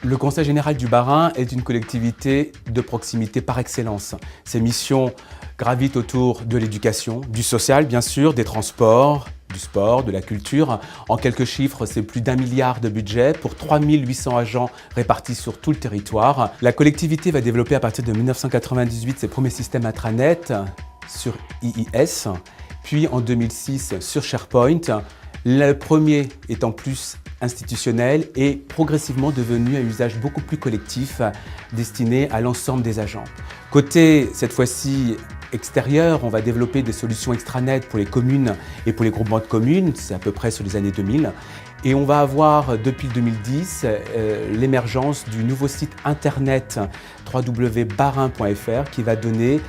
Le Conseil général du Bas-Rhin est une collectivité de proximité par excellence. Ses missions gravitent autour de l'éducation, du social bien sûr, des transports, du sport, de la culture. En quelques chiffres, c'est plus d'1 milliard de budget pour 3800 agents répartis sur tout le territoire. La collectivité va développer à partir de 1998 ses premiers systèmes intranet sur IIS, puis en 2006 sur SharePoint. Le premier étant plus institutionnel et progressivement devenu un usage beaucoup plus collectif destiné à l'ensemble des agents. Côté, cette fois-ci, extérieur, on va développer des solutions extranet pour les communes et pour les groupements de communes, c'est à peu près sur les années 2000. Et on va avoir, depuis 2010, l'émergence du nouveau site internet www.barrhin.fr qui va donner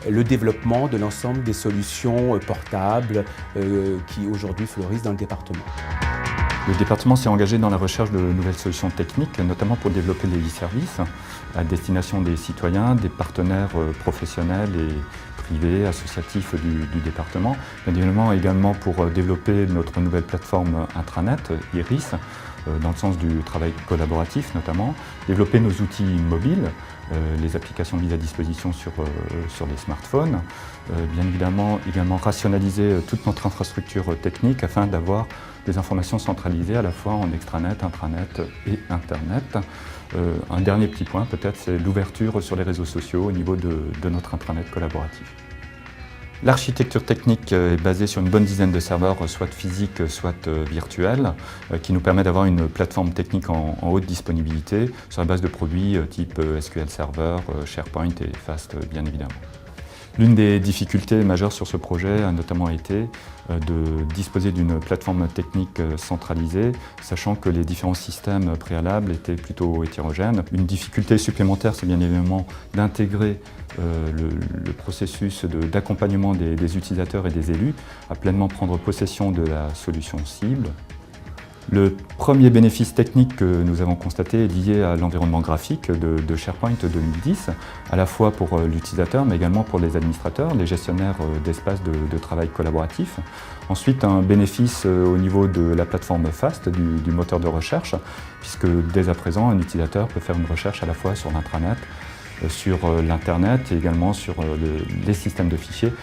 le développement de l'ensemble des solutions portables qui aujourd'hui fleurissent dans le département. Le département s'est engagé dans la recherche de nouvelles solutions techniques, notamment pour développer les e-services à destination des citoyens, des partenaires professionnels et privés, associatifs du département. Bien également pour développer notre nouvelle plateforme intranet, Iris, dans le sens du travail collaboratif notamment, développer nos outils mobiles, les applications mises à disposition sur les smartphones, bien évidemment également rationaliser toute notre infrastructure technique afin d'avoir des informations centralisées à la fois en extranet, intranet et internet. Un dernier petit point peut-être, c'est l'ouverture sur les réseaux sociaux au niveau de notre intranet collaboratif. L'architecture technique est basée sur une bonne dizaine de serveurs, soit physiques, soit virtuels, qui nous permet d'avoir une plateforme technique en haute disponibilité sur la base de produits type SQL Server, SharePoint et Fast bien évidemment. L'une des difficultés majeures sur ce projet a notamment été de disposer d'une plateforme technique centralisée, sachant que les différents systèmes préalables étaient plutôt hétérogènes. Une difficulté supplémentaire, c'est bien évidemment d'intégrer le processus d'accompagnement des utilisateurs et des élus à pleinement prendre possession de la solution cible. Le premier bénéfice technique que nous avons constaté est lié à l'environnement graphique de SharePoint 2010, à la fois pour l'utilisateur mais également pour les administrateurs, les gestionnaires d'espaces de travail collaboratif. Ensuite, un bénéfice au niveau de la plateforme FAST, du moteur de recherche, puisque dès à présent, un utilisateur peut faire une recherche à la fois sur l'intranet, sur l'internet et également sur les systèmes de fichiers.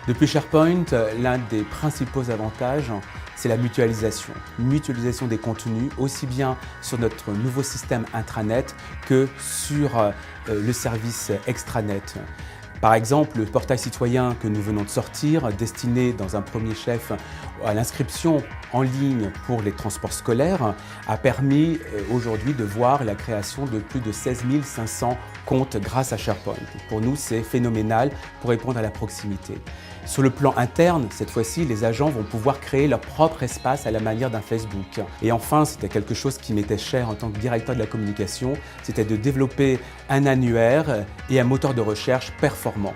Depuis SharePoint, l'un des principaux avantages, c'est la mutualisation. Mutualisation des contenus, aussi bien sur notre nouveau système intranet que sur le service extranet. Par exemple, le portail citoyen que nous venons de sortir, destiné dans un premier chef à l'inscription en ligne pour les transports scolaires, a permis aujourd'hui de voir la création de plus de 16 500 comptes grâce à SharePoint. Pour nous, c'est phénoménal pour répondre à la proximité. Sur le plan interne, cette fois-ci, les agents vont pouvoir créer leur propre espace à la manière d'un Facebook. Et enfin, c'était quelque chose qui m'était cher en tant que directeur de la communication, c'était de développer un annuaire et un moteur de recherche performant.